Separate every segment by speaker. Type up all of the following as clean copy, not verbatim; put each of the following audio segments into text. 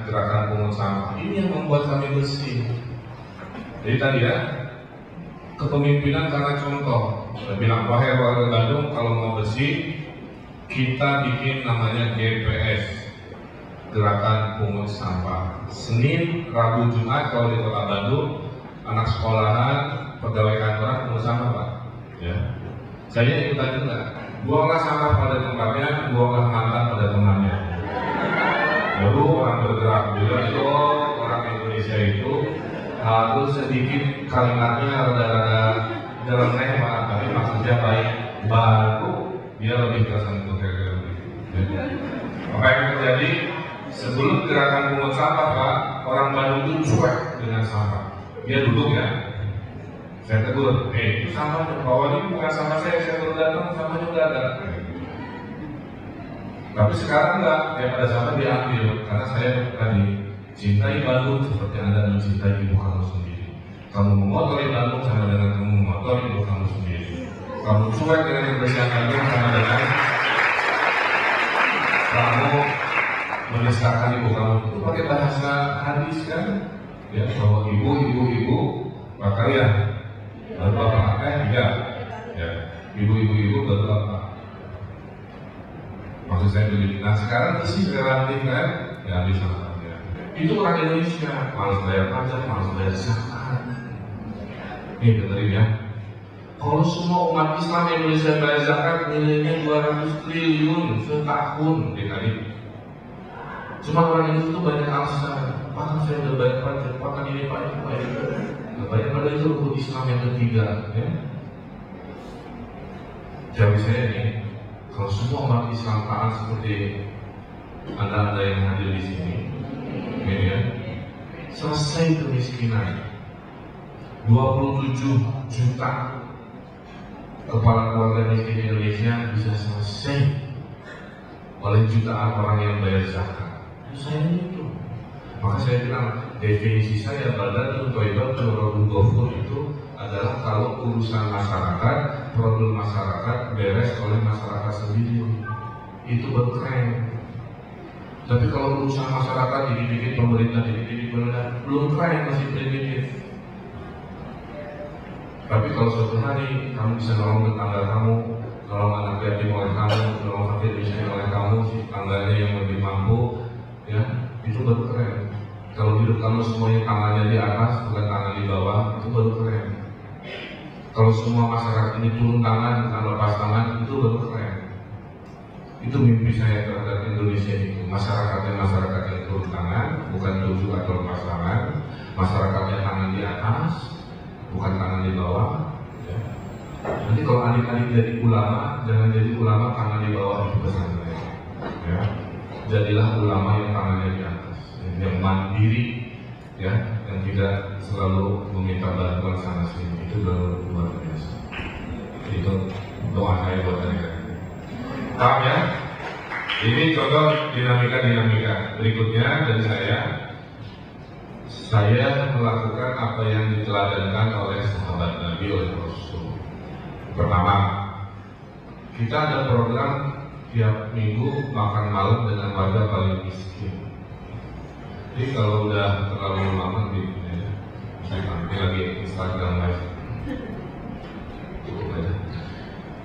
Speaker 1: gerakan pungut sampah. Ini yang membuat kami bersih. Jadi tadi ya, kepemimpinan karena contoh. Saya bilang, wahai warga Bandung, kalau mau bersih, kita bikin namanya GPS, gerakan pungut sampah. Senin, Rabu, Jumat kalau di Kota Bandung, anak sekolahan, pegawai kantoran pungut sampah, Pak. Ya. Saya ikutan juga. Buanglah sampah pada tempatnya, buanglah mantan pada temannya. Lalu orang bergerak juga itu, orang Indonesia itu harus sedikit kalimatnya rada-rada dalam Pak, tapi maksudnya baik, baru dia lebih tersentuh. Apa yang terjadi sebelum gerakan pungut sampah, Pak, orang Bandung itu cuek dengan sampah. Dia duduk ya, saya tegur, itu sampah bawa ini bukan sampah saya baru datang, sampahnya udah ada. Tapi sekarang enggak, yang ada sampah diambil, karena saya tadi cintai Bandung seperti Anda mencintai ibu kamu sendiri. Kamu mengotori Bandung sama dengan kamu mengotori ibu kamu sendiri. Kamu cuek dengan kebersihan Bandung sama dengan kamu menistakan ibu kamu. Itu pakai bahasa hadis kan? Ya, bahwa ibu, maka ya baru apa? Ya, ibu baru apa? Maksud saya begitu. Nah sekarang sih relatif kan? Ya bisa. Itu orang Indonesia, malas bayar pajak, malas bayar zakat. Nih dengerin ya. Kalau semua umat Islam Indonesia bayar zakat nilainya 200 triliun setahun dikali. Cuma orang Indonesia itu banyak alasan. Pak saya udah bayar pajak, pak ini pak itu, pak itu. Banyak pada itu untuk Islam yang ketiga. Ya? Jawab saya nih, kalau semua umat Islam taat seperti anda yang hadir di sini, ini ya, selesai kemiskinan. 27 juta kepala keluarga miskin Indonesia bisa selesai oleh jutaan orang yang bayar zakat. Saya itu. Maka saya bilang definisi saya Baldatun Thayyibatun Rabbul Ghafur itu adalah kalau urusan masyarakat, problem masyarakat beres oleh masyarakat sendiri. Itu berkeren. Tapi kalau urusan masyarakat dikit-dikit pemerintah, dikit-dikit pemerintah, belum keren, masih primitif. Tapi kalau suatu hari kamu bisa nolong tetangga kamu, nolong anak yatim oleh kamu, nolong fakir miskin oleh kamu, si tetangganya yang lebih mampu, ya itu baru keren. Kalau hidup kamu semuanya tangannya di atas, bukan tangan di bawah, itu baru keren. Kalau semua masyarakat ini turun tangan, bukan lepas tangan, itu baru keren. Itu mimpi saya terhadap Indonesia itu. Masyarakatnya masyarakat yang turun tangan, bukan tujuh atau lepas tangan. Masyarakatnya tangan di atas, bukan tangan di bawah. Ya. Nanti kalau adik-adik jadi ulama, jangan jadi ulama tangan di bawah, itu pesan saya. Ya. Jadilah ulama yang tangannya di atas, yang mandiri, ya, yang tidak selalu meminta bantuan sana sini. Itu luar biasa. Itu doa saya buat mereka. Paham ya? Ini contoh dinamika berikutnya dari saya melakukan apa yang diteladankan oleh sahabat Nabi, oleh Rasul. Pertama, kita ada program tiap minggu makan malam dengan warga paling miskin. Jadi kalau udah terlalu lama gitu ya, ini lagi Instagram live.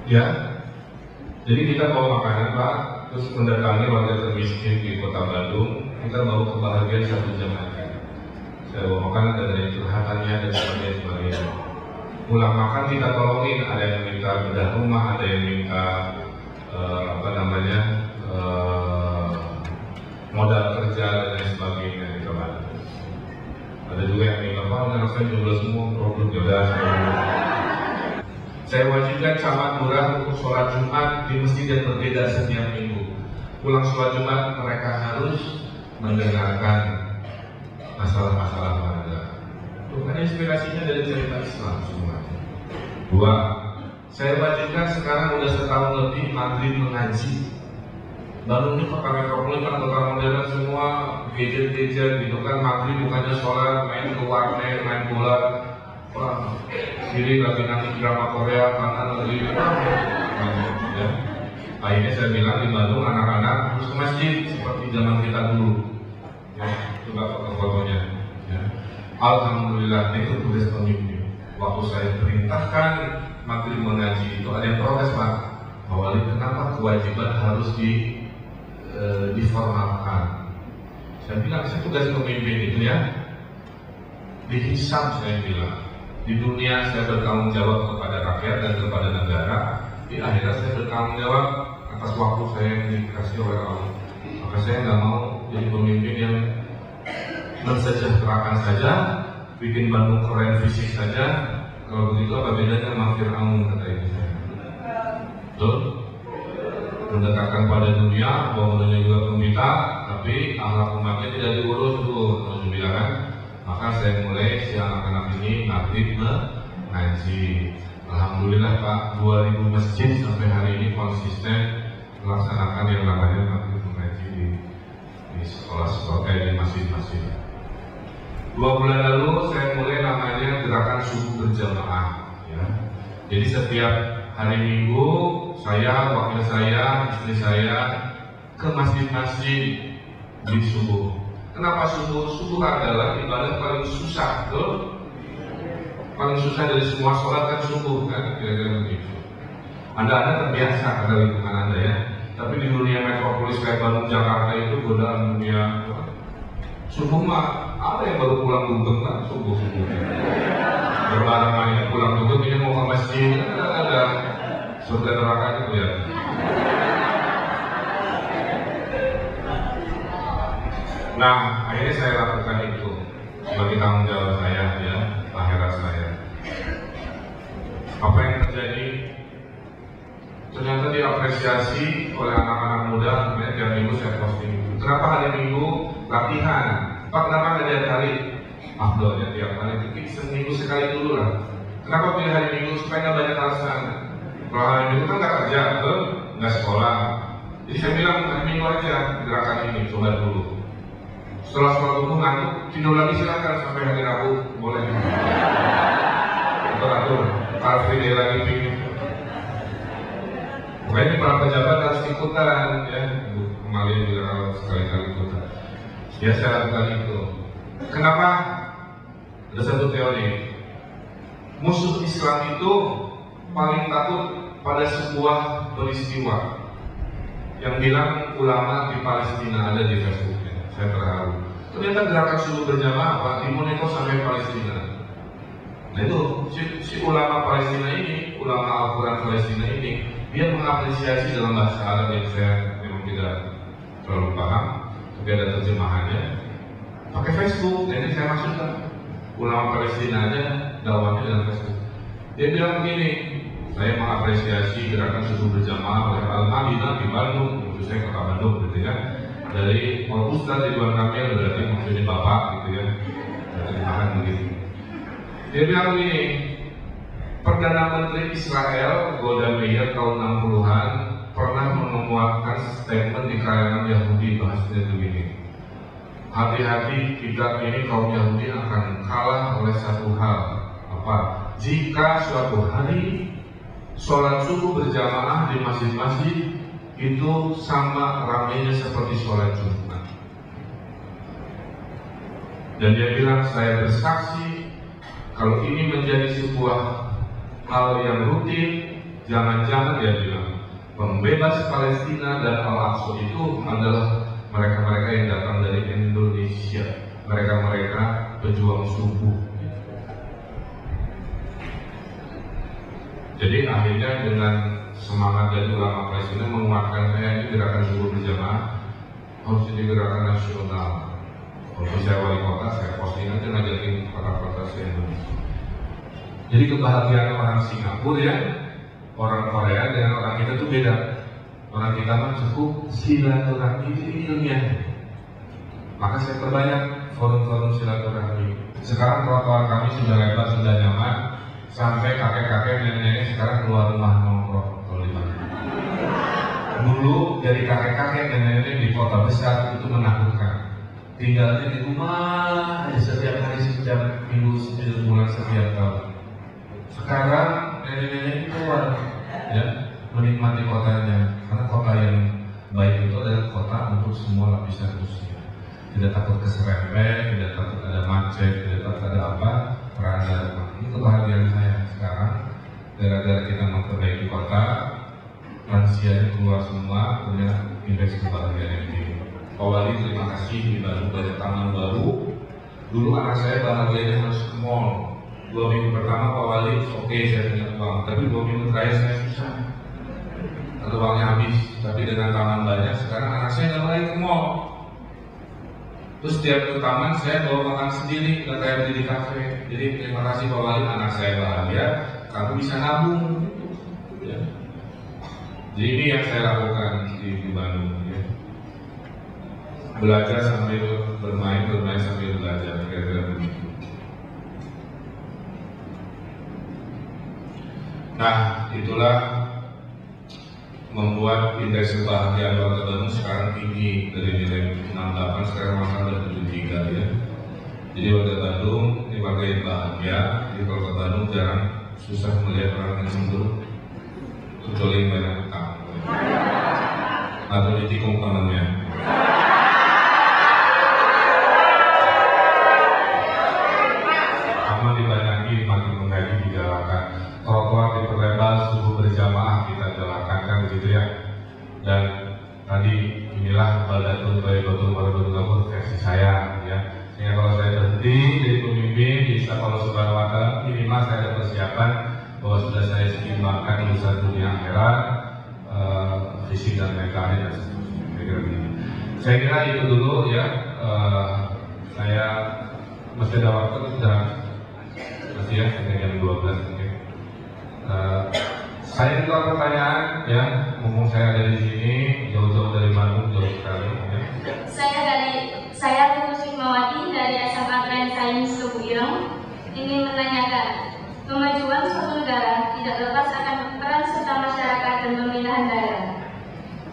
Speaker 1: Ya, jadi kita bawa makanan Pak, terus mendatangi warga termiskin di Kota Bandung. Kita bawa kebahagiaan 1 jam aja. Saya bawa makanan dari curhatannya dan sebagainya. Pulang makan kita tolongin, ada yang minta bedah rumah, ada yang minta modal kerja dan lain sebagainya di Bandung. Ada juga yang minta Pak, anak saya jumlah semua problem jodoh. Saya wajibkan camat murah untuk sholat Jumat di masjid yang berbeda setiap minggu. Pulang sholat Jumat mereka harus mendengarkan masalah-masalah warga. Bukan inspirasinya dari cerita Islam semua. 2. Saya wajibkan sekarang udah setahun lebih maghrib mengaji. Bandung ini kota metropolitan, kota modern semua gadget gitu kan. Maghrib bukannya sholat, main ke warnet, main bola. Wah, kiri lagi nanti drama Korea, kanan lagi ya. Akhirnya saya bilang di Bandung anak-anak harus ke masjid seperti zaman kita dulu. Ya. Coba foto-fotonya. Ya. Alhamdulillah itu tugas pemimpin. Waktu saya perintahkan maghrib mengaji itu ada yang protes Pak. Awalnya kenapa kewajiban harus diformalkan? Saya bilang saya tugas pemimpin itu ya dihisab, saya bilang di dunia saya bertanggung jawab kepada rakyat dan kepada negara, di akhirat saya bertanggung jawab atas waktu saya yang dikasih oleh Allah. Maka saya nggak mau jadi pemimpin yang mensejahterakan saja, bikin Bandung keren fisik saja. Kalau begitu apa bedanya sama Fir'aun, kata ibu saya. Betul? Mendekatkan pada dunia, bangunannya juga pembita, tapi akhlak umatnya tidak diurus tuh, harus bilang kan. Maka saya mulai si anak-anak ini aktif mengaji. Alhamdulillah Pak, 2000 masjid sampai hari ini konsisten melaksanakan yang namanya aktif mengaji di sekolah-sekolah, di masjid-masjid. 2 bulan lalu saya mulai namanya gerakan subuh berjamaah. Ya. Jadi setiap hari Minggu saya, wakil saya, istri saya ke masjid-masjid di subuh. Kenapa subuh? Subuh adalah ibadah paling susah, tuh. Paling susah dari semua sholat kan subuh kan, kira-kira begitu. Anda terbiasa pada lingkungan Anda ya. Tapi di dunia metropolis kayak Bandung, Jakarta itu godaan dunia subuh mah ada yang baru pulang dugem kan subuh. Berbarengan pulang dugem ini mau ke masjid kan ada surga neraka itu ya. Nah, akhirnya saya lakukan itu sebagai tanggung jawab saya ya, akhirat saya. Apa yang terjadi? Ternyata diapresiasi oleh anak-anak muda. Tiap minggu saya posting. Kenapa hari Minggu latihan? Pak, kenapa nggak tiap hari? Afdolnya tiap hari, tapi seminggu sekali dulu lah. Kenapa pilih hari Minggu? Supaya nggak banyak alasan. Kalau hari Minggu kan nggak kerja, betul? Nggak sekolah. Jadi saya bilang hari Minggu aja gerakan ini, coba dulu. Setelah sholat subuh ngantuk, tidur lagi silakan sampai hari Rabu, boleh. Atur-atur, Car Free Day lagi pingin. Pokoknya para pejabat harus ikutan ya. Kembali juga kalau sekali-kali ikutan. Ya saya lakukan itu. Kenapa? Ada satu teori. Musuh Islam itu paling takut pada sebuah peristiwa. Yang bilang ulama di Palestina, ada di Facebooknya. Saya terharu. Ternyata gerakan subuh berjamaah Pak, dimonito sampai Palestina. Nah itu si ulama Palestina ini, ulama Al-Quran Palestina ini, dia mengapresiasi dalam bahasa Arab yang saya memang tidak terlalu paham, tapi ada terjemahannya. Pakai Facebook, jadi saya masukkan ulama Palestina aja dakwahnya dalam Facebook. Dia bilang begini, saya mengapresiasi gerakan subuh berjamaah oleh Al-Madinah di Bandung, itu saya kota Bandung, gitu ya. Dari Ustaz Ridwan Kamil, berarti maksudnya Bapak, gitu ya. Terjemahan begitu. Dia bilang begini, Perdana Menteri Israel Golda Meir tahun 60-an pernah mengemuatkan statement di kalangan Yahudi bahasanya begini. Hati-hati kita ini kaum Yahudi akan kalah oleh satu hal. Apa? Jika suatu hari sholat subuh berjamaah di masjid-masjid itu sama ramainya seperti sholat Jumat. Dan dia bilang, saya bersaksi kalau ini menjadi sebuah hal yang rutin, jangan-jangan dia bilang pembebas Palestina dan Al-Aqsa itu adalah mereka-mereka yang datang dari Indonesia, mereka-mereka pejuang subuh. Jadi akhirnya dengan semangat dari ulama Palestina menguatkan saya, ini gerakan subuh berjamaah harus jadi gerakan nasional. Waktu saya wali kota, saya posting aja ngajakin kota-kota se-Indonesia. Jadi kebahagiaan orang Singapura ya, orang Korea dengan orang kita tuh beda. Orang kita mah cukup silaturahmi itu ilmiah. Maka saya perbanyak forum-forum silaturahmi. Sekarang trotoar kami sudah lebar, sudah nyaman. Sampai kakek-kakek nenek-nenek sekarang keluar rumah nongkrong kalau di Bandung. Dulu dari kakek-kakek dan nenek-nenek di kota besar itu menakutkan. Tinggalnya di rumah aja setiap hari, setiap minggu, setiap bulan, setiap tahun. Sekarang nenek-nenek itu keluar, ya, menikmati kotanya. Karena kota yang baik itu adalah kota untuk semua lapisan usia. tidak takut keserempet, tidak takut ada macet, tidak takut ada apa, peranda. Ini kebahagiaan saya sekarang. Gara-gara kita memperbaiki kota, lansia keluar semua, punya indeks kebahagiaan yang tinggi. Pak Wali, terima kasih di Bandung banyak taman baru. Dulu anak saya bahagianya harus ke mall. 2 minggu pertama Pak Wali, oke, saya punya uang, tapi 2 minggu terakhir saya susah. Atau uangnya habis, tapi dengan taman banyak, sekarang anak saya nggak lagi ke mall. Terus setiap ke taman saya bawa makan sendiri, nggak kayak beli di kafe. Jadi terima kasih Pak Wali, anak saya bahagia, kamu bisa nabung. Ya. Jadi ini yang saya lakukan di Bandung. Ya. Belajar sambil bermain, bermain sambil belajar, kira-kira begitu. Nah, itulah membuat indeks kebahagiaan warga Bandung sekarang tinggi, dari nilai 68 sekarang masalah 73 ya. Jadi warga Bandung ini warga yang bahagia. Jadi kalau ke Bandung jarang susah melihat orang yang cemburu, kecuali yang banyak utang atau ditikung temannya. Aman dibanyakin, makin menggaji digalakan. Trotoar diperlebar, subuh berjamaah kita jalankan, kan begitu ya. Dan tadi inilah Baldatun Baidotul Warudul versi saya ya. Sehingga kalau saya berhenti jadi pemimpin, bisa kalau Subhanahu wa Ta'ala minimal saya ada persiapan bahwa sudah saya seimbangkan urusan dunia akhirat, fisik dan mental dan seterusnya. Saya kira itu dulu ya. Saya masih ada waktu, sudah masih ya, sampai jam 12 mungkin. Saya juga pertanyaan ya, mumpung saya ada di sini, jauh-jauh dari Bandung, jauh sekali ya.
Speaker 2: Saya Putri Sukmawati dari SMA Tren Sains Tugu Ireng ingin menanyakan, kemajuan suatu negara tidak lepas akan peran serta masyarakat dan pemerintahan daerah.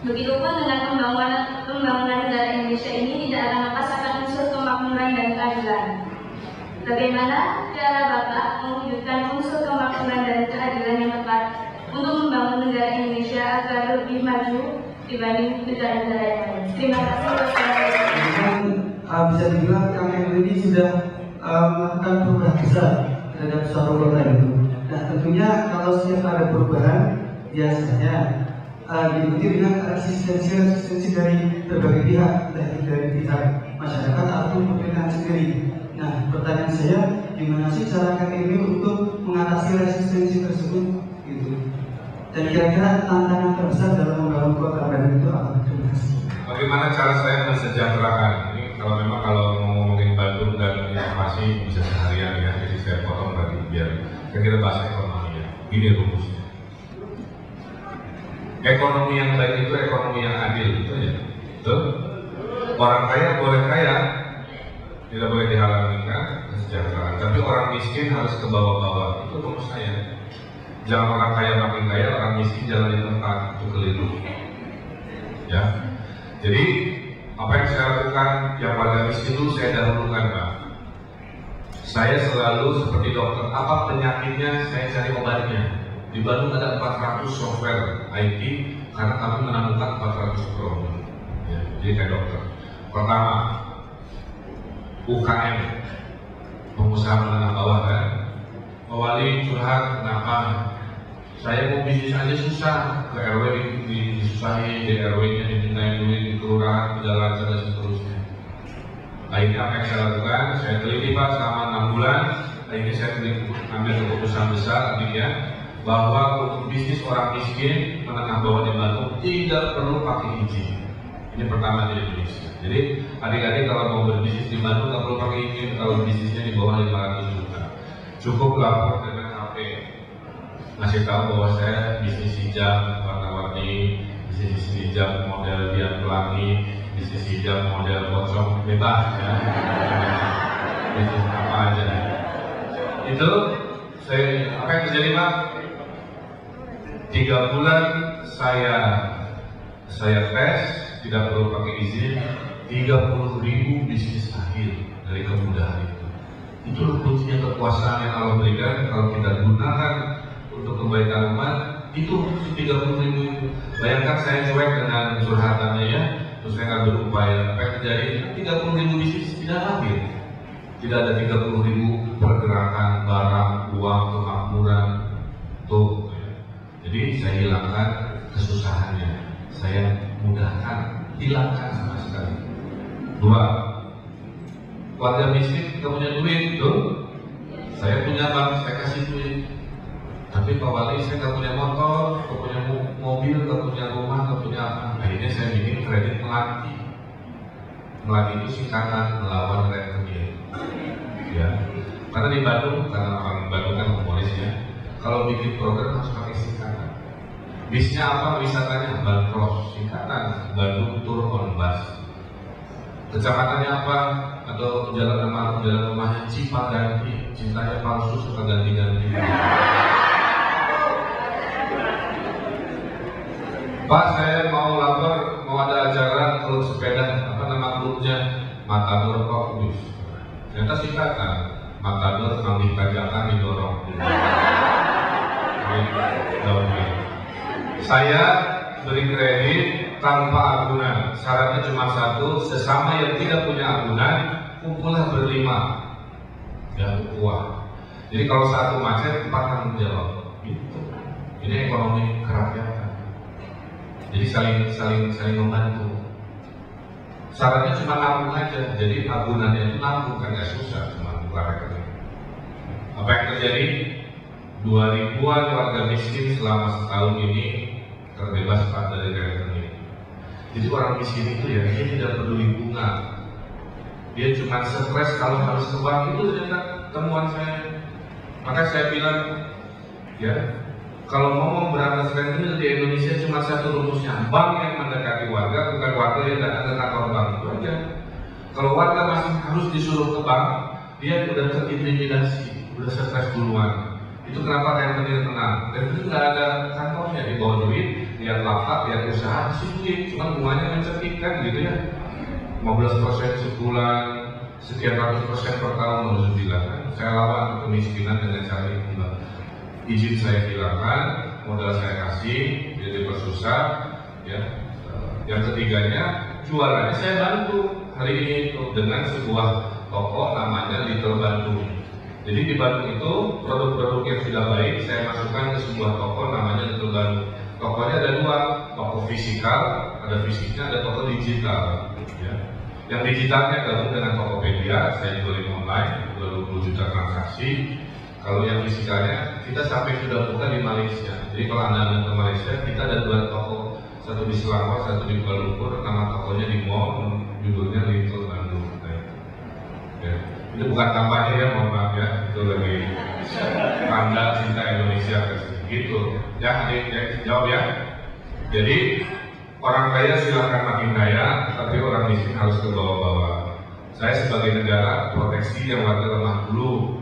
Speaker 2: Begitupun dengan pembangunan negara Indonesia ini tidak akan lepas akan unsur kemakmuran dan keadilan. Bagaimana cara Bapak mewujudkan unsur kemakmuran dan keadilan yang tepat untuk membangun negara Indonesia agar lebih maju dibanding negara-negara yang lain? Terima kasih.
Speaker 3: Bisa dibilang kami ini sudah melakukan perubahan besar terhadap suatu kota itu. Nah tentunya kalau setiap ada perubahan biasanya diikuti dengan resistensi dari berbagai pihak, dari pihak masyarakat atau pemerintahan sendiri. Nah, pertanyaan saya, gimana sih cara KMI untuk mengatasi resistensi tersebut? Gitu. Dan kira-kira tantangan terbesar dalam membangun kota Bandung itu apa? Terima kasih.
Speaker 1: Bagaimana cara saya mensejahterakan? Ini kalau mau ngomongin Bandung dan informasi bisa seharian ya, jadi saya potong tadi biar kita bahas ekonomi ya. Ini rumusnya. Ekonomi yang baik itu ekonomi yang adil, itu ya. Betul? Orang kaya boleh kaya, tidak boleh dihalangi kan kesejahteraan. Tapi orang miskin harus ke bawah-bawah. Itu rumus saya. Jangan orang kaya makin kaya, orang miskin jangan di tempat, itu keliru. Ya. Jadi apa yang saya lakukan, yang warga miskin dulu saya dahulukan Pak. Saya selalu seperti dokter, apa penyakitnya saya cari obatnya. Di Bandung ada 400 software IT karena kami menemukan 400 problem. Ya, jadi kayak dokter. Pertama, UKM, pengusaha menengah bawah kan. Pak Wali curhat, kenapa? Saya mau bisnis aja susah, ke RW disusahin, di RW-nya dimintain duit, di kelurahan, di jalan, dan seterusnya. Akhirnya apa yang saya lakukan? Saya teliti Pak selama 6 bulan. Akhirnya saya ambil keputusan besar, artinya bahwa untuk bisnis orang miskin menengah bawah di Bandung tidak perlu pakai izin. Ini pertama di Indonesia. Jadi adik-adik kalau mau berbisnis di Bandung nggak perlu pakai izin kalau bisnisnya di bawah 500 juta. Cukup lapor dengan HP, ngasih tahu bahwa saya bisnis hijab warna-warni, bisnis hijab model biang pelangi, bisnis hijab model pocong, bebas ya. Bisnis apa aja. Itu apa yang terjadi Pak? 3 bulan saya tes, tidak perlu pakai izin, 30.000 bisnis lahir dari kemudahan itu. Itu kuncinya kekuasaan yang Allah berikan. Kalau kita gunakan untuk kebaikan umat, itu 30.000 itu. Bayangkan saya cuek dengan curhatannya ya, terus saya nggak berupaya, apa yang terjadi? 30.000 bisnis tidak lahir. Tidak ada 30.000 pergerakan barang, uang, kemakmuran, tuh. Jadi saya hilangkan kesusahannya, saya mudahkan, hilangkan sama sekali. 2, keluarga miskin nggak punya duit, tuh. Saya punya bank, saya kasih duit. Tapi Pak Wali, saya nggak punya motor, nggak punya mobil, nggak punya rumah, nggak punya apa. Akhirnya saya bikin kredit melati. Melati itu singkatan melawan rentenir. Ya, karena di Bandung, karena orang Bandung kan humoris ya. Kalau bikin program harus pakai singkatan. Bisnya apa? Wisatanya Bandros, singkatan Bandung Tour on Bus. Kecamatannya apa? Atau jalan rumahnya Cipaganti, cintanya palsu suka ganti-ganti. Pak, saya mau lapor, mau ada acara klub sepeda, apa nama klubnya? Matador Kokus. Ternyata singkatan, Matador Manggi Kajakan didorong. Saya beri kredit tanpa agunan, syaratnya cuma satu, sesama yang tidak punya agunan, kumpulah berlima, ya uang. Jadi kalau satu macet, 4 tanggung jawab. Gitu. Ini ekonomi kerakyatan. Jadi saling membantu. Syaratnya cuma nabung aja. Jadi agunannya itu nabung, kan nggak susah, cuma buka rekening. Apa yang terjadi? 2.000-an warga miskin selama setahun ini terbebas dari rekening. Jadi orang miskin itu ya, dia tidak peduli bunga. Dia cuma stres kalau harus ke bank. Itu ternyata temuan saya. Maka saya bilang, ya, kalau mau memberantas rentenir di Indonesia cuma satu rumusnya, bank yang mendekati warga, bukan warga yang datang ke kantor bank, itu aja. Kalau warga masih harus disuruh ke bank, dia udah terintimidasi, udah stres duluan. Itu kenapa rentenir tenang. Rentenir nggak ada kantornya, di bawah duit, lihat lapak, lihat usaha, sih duit, cuma bunganya mencekik kan gitu ya. 15% sebulan, sekian ratus % per tahun, harus bilang. Saya lawan kemiskinan dengan cara itu. Izin saya hilangkan, modal saya kasih, jadi dipersusah, ya. Yang ketiganya, jualannya saya bantu hari ini itu dengan sebuah toko namanya Little Bandung. Jadi di Bandung itu produk-produk yang sudah baik saya masukkan ke sebuah toko namanya Little Bandung. Tokonya ada 2, toko fisikal, ada fisiknya, ada toko digital. Ya. Yang digitalnya gabung dengan Tokopedia, saya jualin online, 20 juta transaksi. Kalau yang fisikalnya, kita sampai sudah buka di Malaysia. Jadi kalau Anda ke Malaysia, kita ada 2 toko, satu di Selangor, satu di Kuala Lumpur. Nama tokonya di mall, judulnya Little Bandung. Ya. Itu bukan kampanye ya, mohon maaf ya. Itu lagi tanda cinta Indonesia gitu. Ya, jawab ya. Jadi orang kaya silakan makin kaya, tapi orang miskin harus ke bawah-bawah. Saya sebagai negara proteksi yang warga lemah dulu.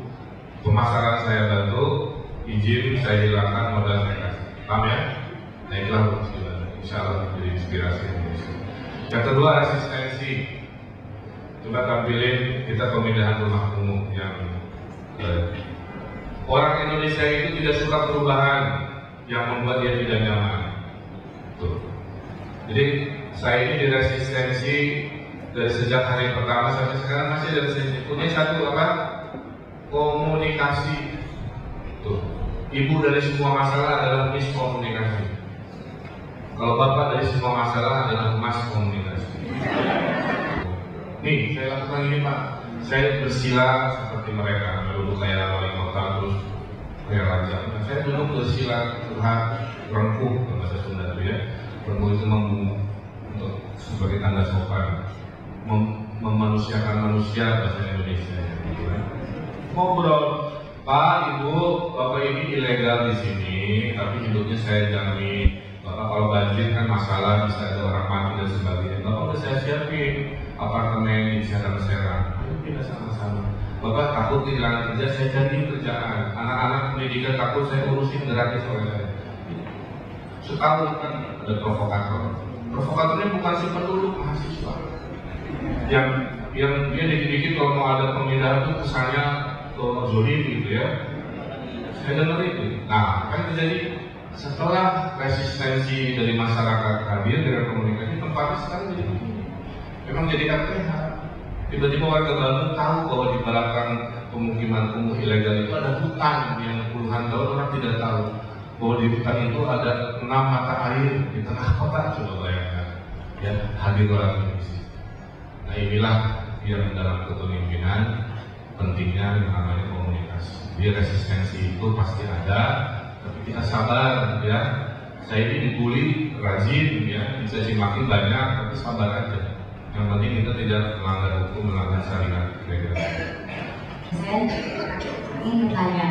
Speaker 1: Pemasaran saya bantu, izin saya hilangkan, modal saya kasih. Paham ya? Nah itulah insya Allah menjadi inspirasi Indonesia. Yang kedua, asistensi. Coba tampilin kita pemindahan rumah kumuh yang orang Indonesia itu tidak suka perubahan yang membuat dia tidak nyaman. Tuh. Jadi saya ini di resistensi dari sejak hari pertama sampai sekarang masih ada resistensi. Punya satu apa? Komunikasi. Tuh. Ibu dari semua masalah adalah miskomunikasi. Kalau bapak dari semua masalah adalah mas komunikasi. Nih, saya lakukan ini Pak. Saya bersila seperti mereka, duduk kayak wali kota terus kayak raja. Saya duduk bersila curhat, rengkuh bahasa Sunda itu ya. Rengkuh itu untuk sebagai tanda sopan, memanusiakan manusia bahasa Indonesia. Gitu, ya. Ngobrol, Pak, Ibu, Bapak ini ilegal di sini, tapi hidupnya saya jamin. Bapak kalau banjir kan masalah, bisa ada orang mati dan sebagainya. Bapak udah saya siapin apartemen di Serang. Ayo kita sama-sama. Bapak takut kehilangan kerja, saya cari kerjaan. Anak-anak pendidikan takut, saya urusin gratis oleh saya. Setahun kan ada provokator. Provokatornya bukan si penduduk, mahasiswa. Yang dia dikit-dikit kalau mau ada pemindahan itu kesannya zolim gitu ya. Saya dengar itu. Nah, kan terjadi setelah resistensi dari masyarakat hadir dengan komunikasi, tempatnya sekarang jadi begini. Memang jadi KPH. Tiba-tiba warga Bandung tahu bahwa di belakang pemukiman kumuh ilegal itu ada hutan yang puluhan tahun orang tidak tahu. Bahwa di hutan itu ada 6 mata air di tengah kota, coba bayangkan. Ya, hadir orang Indonesia. Nah inilah yang dalam kepemimpinan pentingnya yang namanya komunikasi. Jadi resistensi itu pasti ada, tapi kita sabar ya. Saya ini dibully rajin ya, bisa dimaki banyak, tapi sabar aja. Yang penting kita tidak melanggar hukum, melanggar syariat.
Speaker 4: Saya ingin bertanya,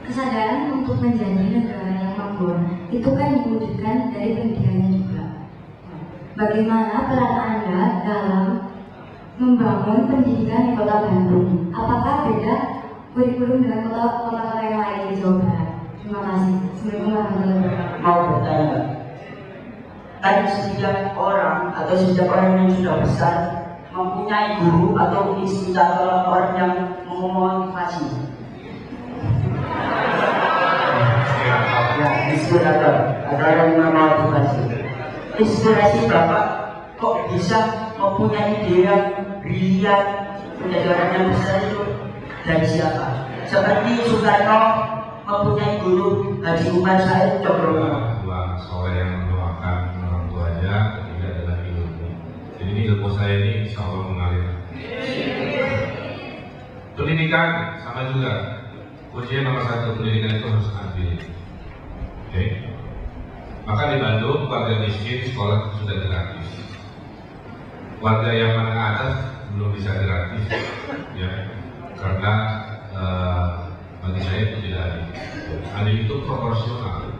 Speaker 4: kesadaran untuk menjadi negara yang makmur itu kan diwujudkan dari pendidikannya juga. Bagaimana peran Anda dalam membangun pendidikan di Kota Bandung? Apakah beda kurikulum dengan kota-kota yang lain di Jawa Barat? Terima kasih. Assalamualaikum warahmatullahi wabarakatuh.
Speaker 5: Mau bertanya, tadi setiap orang atau setiap orang yang sudah besar mempunyai guru atau inspirator orang yang memotivasi. Ya, inspirator ada yang memotivasi. Inspirasi Bapak kok bisa mempunyai ide yang brilian menjadi orang yang besar itu dari siapa? Seperti Soekarno mempunyai guru Haji Umar Said Cokroaminoto.
Speaker 1: Dua soleh yang mendoakan orang tuanya, ketiga adalah ilmu. Jadi ini ilmu saya ini insya Allah mengalir. Pendidikan sama juga. Kuncinya nomor 1, pendidikan itu harus adil. Oke. Maka di Bandung warga miskin sekolah sudah gratis. Warga yang menengah atas belum bisa gratis, ya, karena bagi saya itu tidak adil. Adil itu proporsional.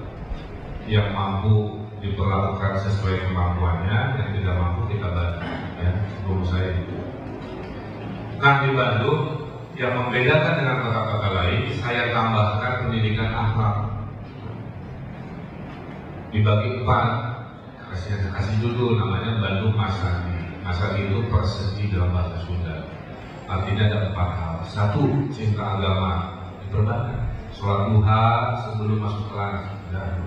Speaker 1: Yang mampu diperlakukan sesuai kemampuannya, yang tidak mampu kita bantu. Ya, menurut saya itu. Nah di Bandung yang membedakan dengan kota-kota lain, saya tambahkan pendidikan akhlak. Dibagi 4, kasih judul namanya Bandung Masari. Masari itu persegi dalam bahasa Sunda. Artinya ada 4 hal. 1, cinta agama, diperbanyak. Sholat duha sebelum masuk kelas dan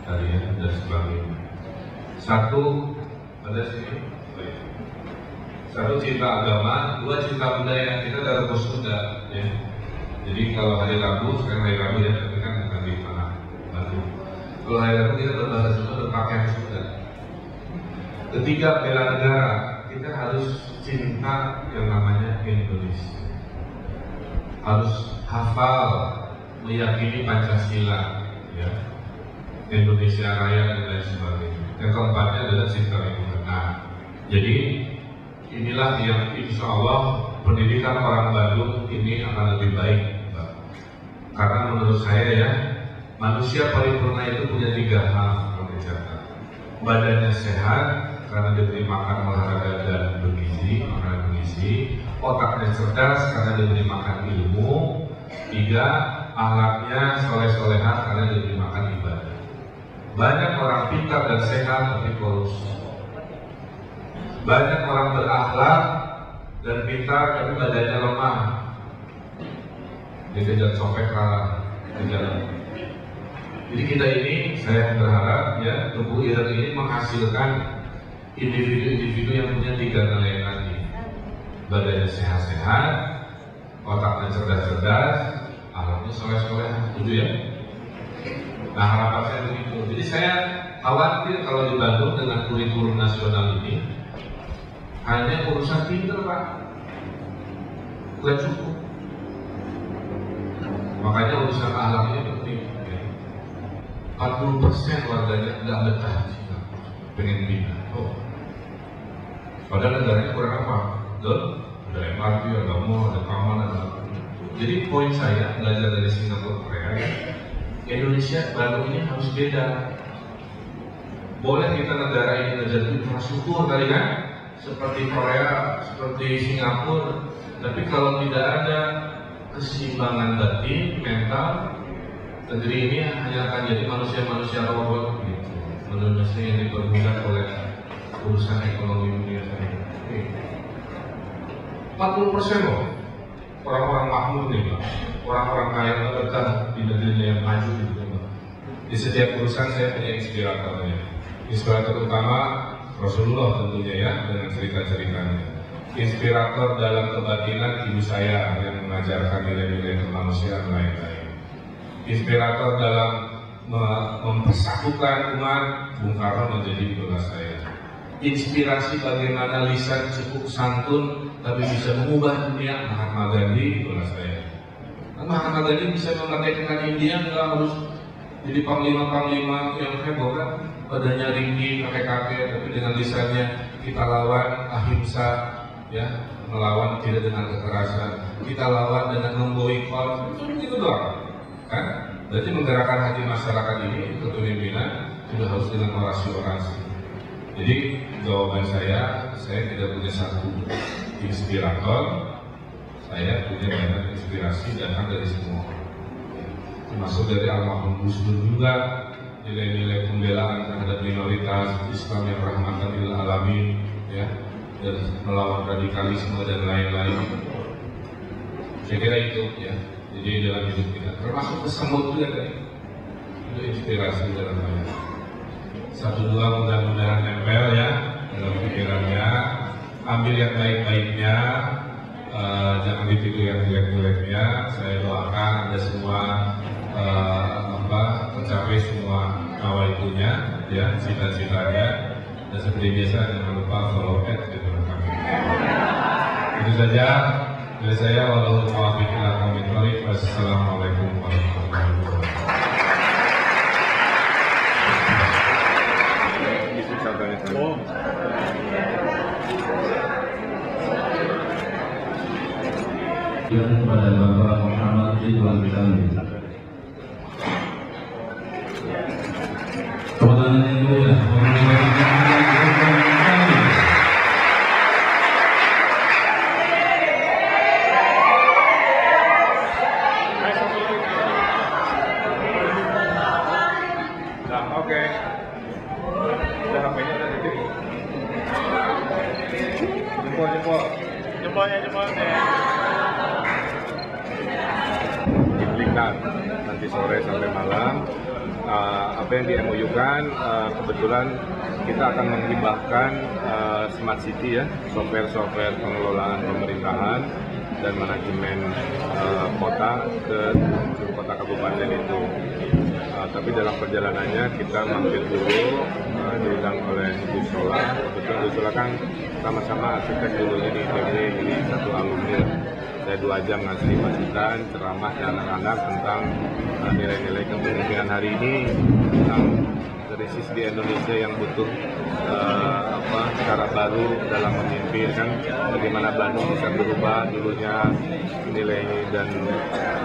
Speaker 1: sebagainya. 1, ada sini. 1, cinta agama. 2, cinta budaya. Kita ada Rebo Sunda, ya. Jadi kalau hari Rabu, sekarang hari Rabu ya, tapi kan bukan di mana Bandung. Kalau hari Rabu kita berbahasa Sunda, berpakaian Sunda. Ketiga, bela negara. Kita harus cinta yang namanya Indonesia. Harus hafal, meyakini Pancasila, ya, Indonesia Raya dan lain sebagainya. Yang keempatnya adalah cinta lingkungan. Nah, jadi inilah yang insya Allah pendidikan orang Bandung ini akan lebih baik, Pak. Karena menurut saya ya, manusia paripurna itu punya 3 hal yang dicatat. Badannya sehat karena diberi makan olahraga dan bergizi, makanan bergizi. Otaknya cerdas karena diberi makan ilmu. 3, akhlaknya soleh-solehan karena diberi makan ibadah. Banyak orang pintar dan sehat tapi korupsi. Banyak orang berakhlak dan pintar tapi badannya lemah. Dikejar copet kalah di jalan. Jadi kita ini, saya berharap ya, tubuh ireng ini menghasilkan individu-individu yang punya 3 nilai tadi. Badannya sehat-sehat, otaknya cerdas-cerdas, akhlaknya soleh-solehan, setuju ya? Nah harapan saya begitu. Jadi saya khawatir kalau di Bandung dengan kurikulum nasional ini hanya urusan pinter Pak, bukan cukup. Makanya urusan akhlak ini penting. 40% warganya nggak betah di Singapura, pengen pindah. Oh, padahal negaranya kurang apa? Ada MRT, ada mall, ada taman, ada. Jadi poin saya belajar dari Singapura, Korea, Indonesia, Bandung ini harus beda. Boleh kita negara ini belajar infrastruktur kali kan, seperti Korea, seperti Singapura, tapi kalau tidak ada keseimbangan batin, mental, negeri ini hanya akan jadi manusia-manusia robot gitu. Manusia yang diperbudak oleh urusan ekonomi dunia saja. 40% loh orang-orang makmur nih Pak, orang-orang kaya yang betah di negerinya yang maju gitu Pak. Di setiap urusan saya punya inspiratornya. Inspirator utama Rasulullah tentunya ya, dengan cerita-ceritanya. Inspirator dalam kebatinan ibu saya yang mengajarkan nilai-nilai kemanusiaan lain-lain. Inspirator dalam mempersatukan umat, Bung Karno menjadi idola saya. Inspirasi bagaimana lisan cukup santun tapi bisa mengubah dunia, Mahatma Gandhi idola saya. Mahatma Gandhi bisa memerdekakan India, nggak harus jadi panglima-panglima yang heboh kan, badannya ringgi, kakek-kakek, tapi dengan lisannya kita lawan ahimsa, ya, melawan tidak dengan kekerasan, kita lawan dengan memboikot, itu doang, kan? Berarti menggerakkan hati masyarakat ini, kepemimpinan sudah harus dengan orasi-orasi. Jadi jawaban saya tidak punya satu inspirator, saya punya banyak inspirasi datang dari semua orang. Termasuk dari almarhum Gus Dur juga, nilai-nilai pembelaan terhadap minoritas Islam yang rahmatan lil alamin, ya, dan melawan radikalisme dan lain-lain. Saya kira itu ya, jadi dalam hidup kita termasuk kesemut juga tadi, itu inspirasi dalam banyak. Satu dua mudah-mudahan nempel ya dalam pikirannya, ambil yang baik-baiknya, jangan ditiru yang jelek-jeleknya. Saya doakan Anda semua mencapai semua nawaitunya, ya, cita-citanya, dan seperti biasa jangan lupa follow di channel kami. Itu saja dari saya. Wallahul muwaffiq ila aqwamit thoriq. Wassalamualaikum warahmatullahi wabarakatuh.
Speaker 6: Kepada Bapak Muhammad Ridwan Kamil. Kemudian yang mulia,
Speaker 1: Oke. Udah HP-nya udah titik. Jempolnya. Dibelikan nanti sore sampai malam. Apa yang di-MOU-kan, kebetulan kita akan menghibahkan Smart City ya, software pengelolaan pemerintahan dan manajemen kota ke kota kabupaten itu. Tapi dalam perjalanannya kita mampir dulu, diundang oleh Ibu Sola. Kebetulan Ibu Sola kan sama-sama arsitek dulunya di ITB, jadi satu alumni. Saya 2 jam ngasih masukan, ceramah ke anak-anak tentang nilai-nilai kepemimpinan hari ini, tentang krisis di Indonesia yang butuh cara baru dalam memimpin, kan, bagaimana Bandung bisa berubah. Dulunya nilai dan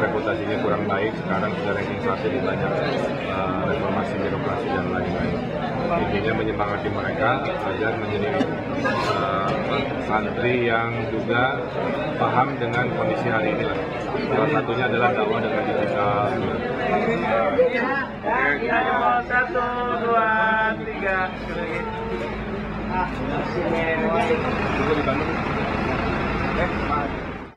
Speaker 1: reputasinya kurang baik, sekarang sudah ranking 1 di banyak reformasi birokrasi dan lain-lain. Intinya menyemangati mereka agar menjadi santri yang juga paham dengan kondisi hari ini lah. Salah satunya adalah dakwah dengan digital. Oke, 1, 2, 3. Dulu di Bandung.